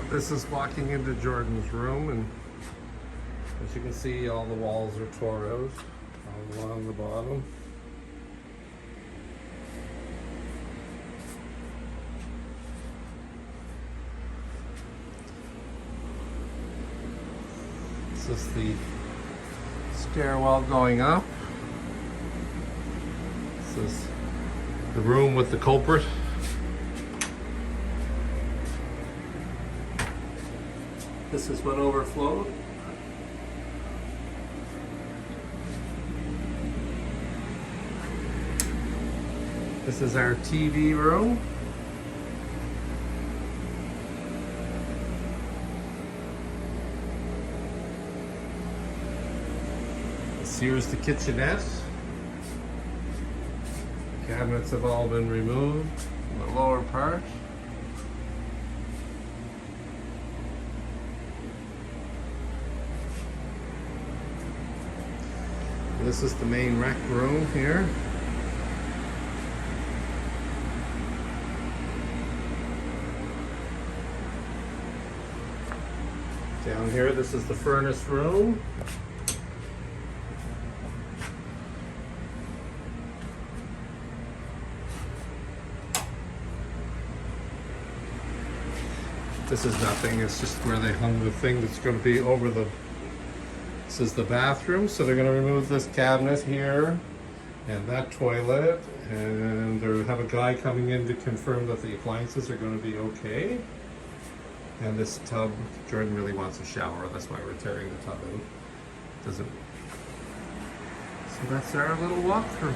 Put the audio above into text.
This is walking into Jordan's room, and as you can see, all the walls are tore out all along the bottom. This is the stairwell going up. This is the room with the culprit. This is what overflowed. This is our TV room. Here's the kitchenette. Cabinets have all been removed in the lower part. This is the main rec room here. Down here, this is the furnace room. This is nothing, it's just where they hung the thing that's going to be over the... This is the bathroom, so they're going to remove this cabinet here and that toilet, and they have a guy coming in to confirm that the appliances are going to be okay. And this tub, Jordan really wants a shower, that's why we're tearing the tub out. Doesn't... So that's our little walkthrough.